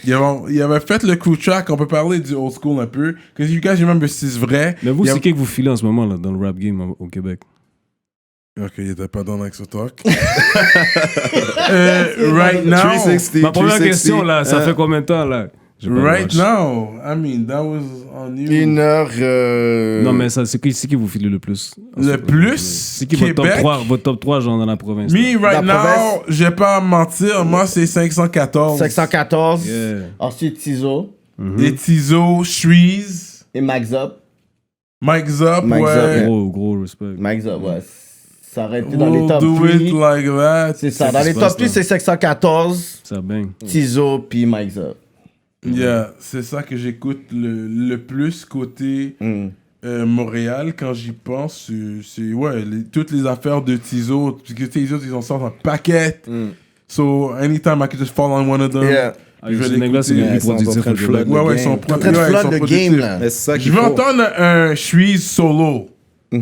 Il avait fait le crew track, on peut parler du old school un peu. Because you guys remember si c'est vrai. Mais vous, c'est qui que vous filez en ce moment là, dans le rap game au Québec? Ok, il était pas dans l'Exo Talk. Right now. 360, Ma première 360, question là, ça fait combien de temps là? Right now, I mean, that was on you. 1 heure. Non, mais ça, c'est qui vous filez le plus? Le plus, C'est qui Québec, votre top 3 genre dans la province? me, right La now, province. je vais pas mentir, moi, c'est 514. 514. Yeah. Ensuite, Tizo. Les Tizo, Shreeze, Et Max Up. Mike Zop, Mike ouais. Gros respect. Max Up, ouais. Ça aurait été dans les We'll top do 3. it like that. C'est ça. Dans qui les se top passe, 3, là. c'est 514, Ça bang. Tizo, puis Max Up. Yeah, c'est ça que j'écoute le plus côté Montréal quand j'y pense. C'est ouais, toutes les affaires de Tizo. Parce que les autres, ils en sortent un paquet. So, anytime I could just fall on one of them. Yeah. Je vais Ce nègre-là, c'est le l'écouter. plus productif au Québec. Ouais, ouais, ils sont En train de flood le game, là. Mais c'est ça Je qu'il veux faut. entendre un Shreeze solo.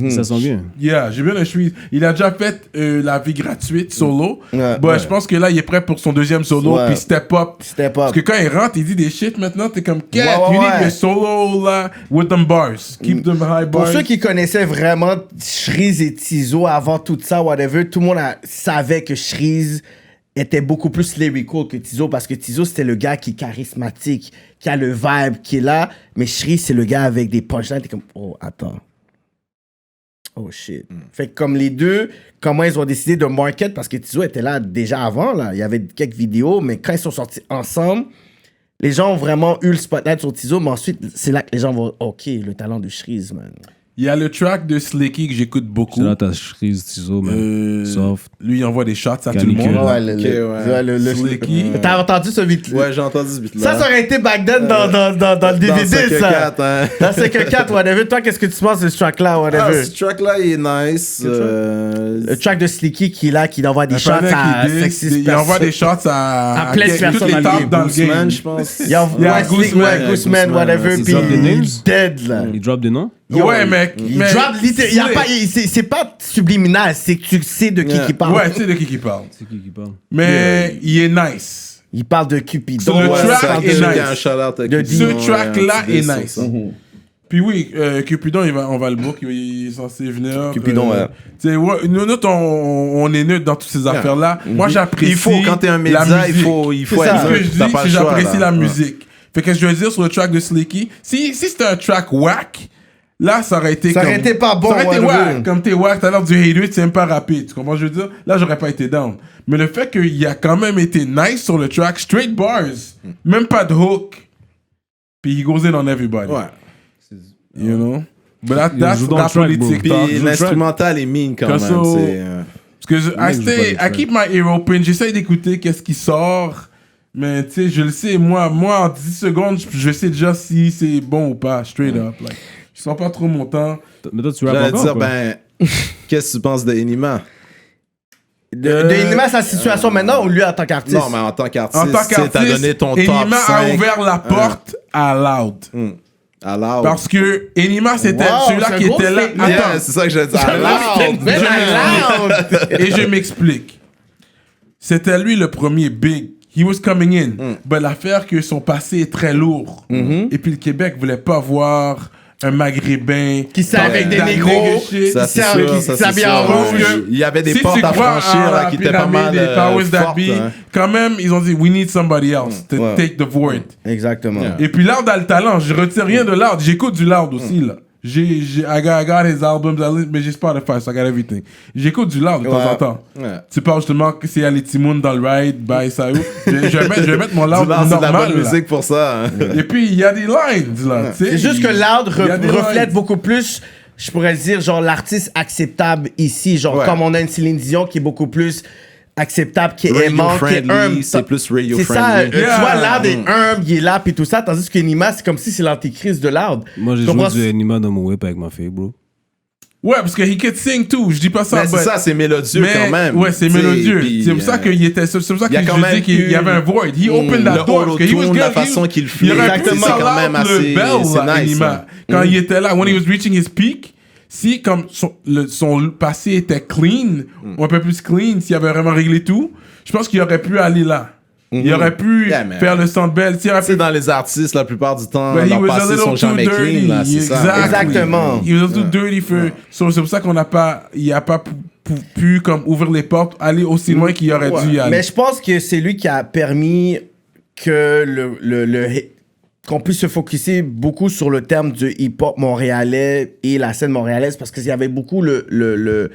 Ça sent bien. Yeah, j'ai bien un Shreeze. Il a déjà fait La vie gratuite solo. Ouais. Bah, je pense que là, il est prêt pour son deuxième solo. Ouais. Puis step up. Step Parce up. que quand il rentre, il dit des shit maintenant. T'es comme, Cat, Ouais, you ouais. need the solo là, with them bars. Keep them high Pour bars. ceux qui connaissaient vraiment Shreeze et Tizo avant tout ça, whatever, tout le monde savait que Shreeze était beaucoup plus lyrical que Tizo parce que Tizo, c'était le gars qui est charismatique, qui a le vibe, qui est là. Mais Shreeze, c'est le gars avec des punchlines. T'es comme, oh, attends. Oh shit. Fait que comme les deux, comment ils ont décidé de market, parce que Tizo était là déjà avant, là. Il y avait quelques vidéos, mais quand ils sont sortis ensemble, les gens ont vraiment eu le spotlight sur Tizo, mais ensuite, c'est là que les gens vont, ok, le talent de Shreeze, man. Il y a le track de Slicky que j'écoute beaucoup. C'est là ta Shreeze, Tizo, man. Soft. Lui, il envoie des shots à tout le Canicule. monde. Ouais, le Slicky. T'as entendu ce beat? Ouais, j'ai entendu ce beat-là. Ça aurait été back then dans le DVD, ça. Hein. Dans CK4, whatever. Toi, qu'est-ce que tu penses de ce track-là, Ah, whatever? ce track-là, il est nice. Le track de Slicky qui est là, qui envoie des Un shots panel à qui dit, sexy il envoie des shots à plein de personnes toutes les dans le tables game. dans le game. Guzman, je pense. Il envoie Gooseman, Gooseman, whatever, c'est puis ça, des il names? est dead, là. Il drop des noms? Ouais, mec. Il drop littéralement. C'est pas subliminal, c'est que tu sais de qui parle. Ouais, tu sais de qui parle. C'est qui parle? Mais il est nice. Il parle de Cupidon. Sur le ouais, track ça parle est de- nice. Un shout-out à De Cupidon, Ce track-là un petit est diss sur nice. ça. Puis oui, Cupidon, on va le book, il est censé venir. Cupidon, ouais. Tu sais, ouais, nous, on est neutre dans toutes ces affaires-là. Moi, j'apprécie. Il faut, quand t'es un la média, il musique. faut C'est ça. être Ce que je neutre. dis, T'as pas c'est que le choix, j'apprécie là. la musique. Fait que je veux dire sur le track de Slicky, si c'était un track whack, là, ça aurait été Ça comme... aurait été pas bon, Ça aurait été whatever. whack. Comme t'es whack, t'as l'air du hater, tu aimes pas rapide. Tu comprends ce que je veux dire? Là, j'aurais pas été down. Mais le fait qu'il a quand même été nice sur le track, straight bars, même pas de hook, puis he goes in on everybody. Ouais. You know? But that's joue dans le rap track, bro. politique. Puis l'instrumental est mine quand même. Perso- c'est, Parce que joue pas I keep my ear open, j'essaye d'écouter qu'est-ce qui sort, mais tu sais, je le sais, moi en 10 secondes, je sais déjà si c'est bon ou pas, straight up. Like, je sens pas trop mon temps. Mais toi, tu rappes J'allais encore, dire, quoi? qu'est-ce que tu penses de Enima? De Enima, sa situation maintenant ou lui en tant qu'artiste? Non, mais en tant qu'artiste, En tant tu sais, t'as donné qu'artiste, ton top Enima 5 a ouvert la porte à Loud. à Loud. Parce que Enima, c'était Wow, celui-là c'est qui un gros était là. statement. Yeah, Attends, c'est ça que je dis. À Loud, Loud. man, loud. et je m'explique. C'était lui le premier big. He was coming in. Mais l'affaire que son passé est très lourd. Et puis le Québec voulait pas voir un Maghrébin Qui sert avec des that négros, nigga shit. Ça, qui c'est sert- sûr, qui ça, s'habille c'est en sûr. rouge. Il y avait des Si portes tu à crois franchir en là, la qui étaient pas pyramide mal des powers that fortes. be, Hein. quand même, ils ont dit we need somebody else to Ouais. take the void. Exactement. Et puis Loud a le talent. Je retire rien de Loud. J'écoute du Loud aussi là. I got his albums, mais j'ai Spotify, so I got everything. J'écoute du Loud de temps en temps. Ouais. Tu parles justement que c'est Ali Timoun dans le ride, by Saou. Je vais mettre mon Loud Du Loud, c'est de la normal. bonne là. musique pour ça. hein. Et puis il y a des lines là. tu sais. C'est juste que Loud il y a des reflète lines. beaucoup plus, je pourrais dire, genre l'artiste acceptable ici. Genre Ouais. comme on a une Céline Dion qui est beaucoup plus acceptable, qui est Radio aimant, qui est humble. friendly, c'est plus radio C'est ça, friendly. tu Yeah. vois, Loud est humble, il est là, puis tout ça, tandis que Nima, c'est comme si c'est l'antichrist de Loud. Moi, j'ai Tu joué comprends? du Enima dans mon whip avec ma fille, bro. Ouais, parce que he could sing too. Je dis pas ça. Mais c'est but- ça, c'est mélodieux mais- quand même. Ouais, c'est Tu sais, mélodieux. puis, C'est pour ça qu'il était. C'est pour ça que il y a quand je même dis qu'il y eu- avait un void. He opened that le door. parce que he was auto-tune, good. la façon qu'il Il le aurait fait, pu c'est sell quand même out assez- le bell, c'est là, nice, Enima. hein. Quand il était là, when he was reaching his peak, si comme son passé était clean, ou un peu plus clean, s'il avait vraiment réglé tout, je pense qu'il aurait pu aller là. Il aurait pu Yeah, man. faire le Centre Bell. Il aurait Tu sais, pu... dans les artistes, la plupart du temps, But he leurs was a passés little sont too jamais dirty. clean, là, c'est ça. Exactly. Exactement. He was too dirty for... So, c'est pour ça qu'on n'a pas... Il a pas pu comme ouvrir les portes, aller aussi loin qu'il aurait dû y aller. Mais je pense que c'est lui qui a permis que qu'on puisse se focuser beaucoup sur le terme du hip-hop montréalais et la scène montréalaise parce qu'il y avait beaucoup le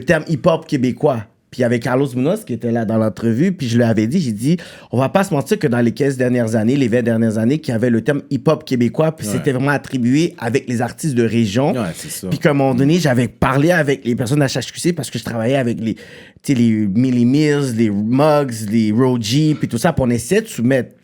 terme hip-hop québécois. Puis il y avait Carlos Munoz qui était là dans l'entrevue, puis je lui avais dit, j'ai dit, on va pas se mentir que dans les 15 dernières années, les 20 dernières années, qu'il y avait le terme hip-hop québécois, puis c'était vraiment attribué avec les artistes de région. Ouais, c'est ça. Puis qu'à un moment donné, j'avais parlé avec les personnes d'HHQC parce que je travaillais avec les Millie Mills, les Muggs, les Roji, puis tout ça, puis on essayait de soumettre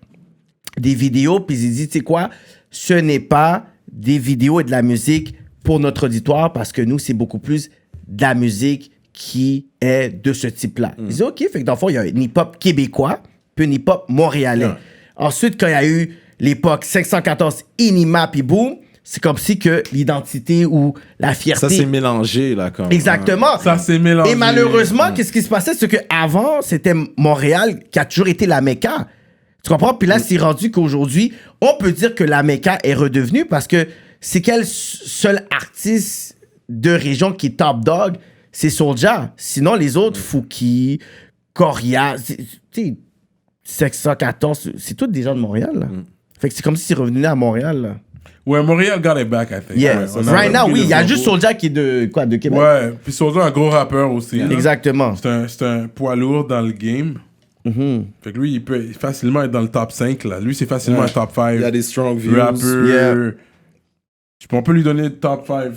des vidéos, puis ils disent, tu sais quoi, ce n'est pas des vidéos et de la musique pour notre auditoire parce que nous, c'est beaucoup plus de la musique qui est de ce type-là. Ils disent, OK, fait que dans le fond, il y a un hip-hop québécois, puis un hip-hop montréalais. Ensuite, quand il y a eu l'époque 514, Inima, puis boum, c'est comme si que l'identité ou la fierté... Ça s'est mélangé, là, comme. Exactement. Ça s'est mélangé. Et malheureusement, qu'est-ce qui se passait? C'est qu'avant, c'était Montréal qui a toujours été la Mecca. Tu comprends? Puis là, c'est rendu qu'aujourd'hui, on peut dire que la Mecca est redevenue parce que c'est quel seul artiste de région qui est top dog? C'est Soulja. Sinon, les autres, Fouki, Coria, tu sais, 614, c'est tous des gens de Montréal, là. Fait que c'est comme si c'est revenu à Montréal, là. Ouais, Montréal got it back, I think. Yeah. Ouais, on a Right now, repris oui, le il y a flambeau. juste Soulja qui est de Québec. Ouais, puis Soulja, un gros rappeur aussi. là. Exactement. C'est un poids lourd dans le game. Fait que lui, il peut facilement être dans le top 5, là. Lui, c'est facilement un top 5. Il y a des strong views. Rapper. Yeah. On peut lui donner le top 5.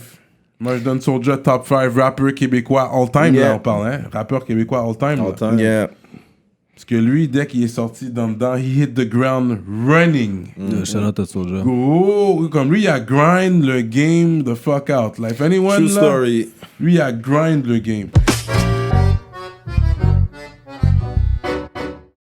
Moi, je donne Soulja top 5 rappeur québécois all-time, Yeah. là, on parle, hein. Rappeur québécois all-time. All là. time. Yeah. Parce que lui, dès qu'il est sorti dans dedans, he hit the ground running. Shout out à Soulja. Gros, comme lui, il a grind le game the fuck out. Like, if anyone, True là, story. lui, il a grind le game.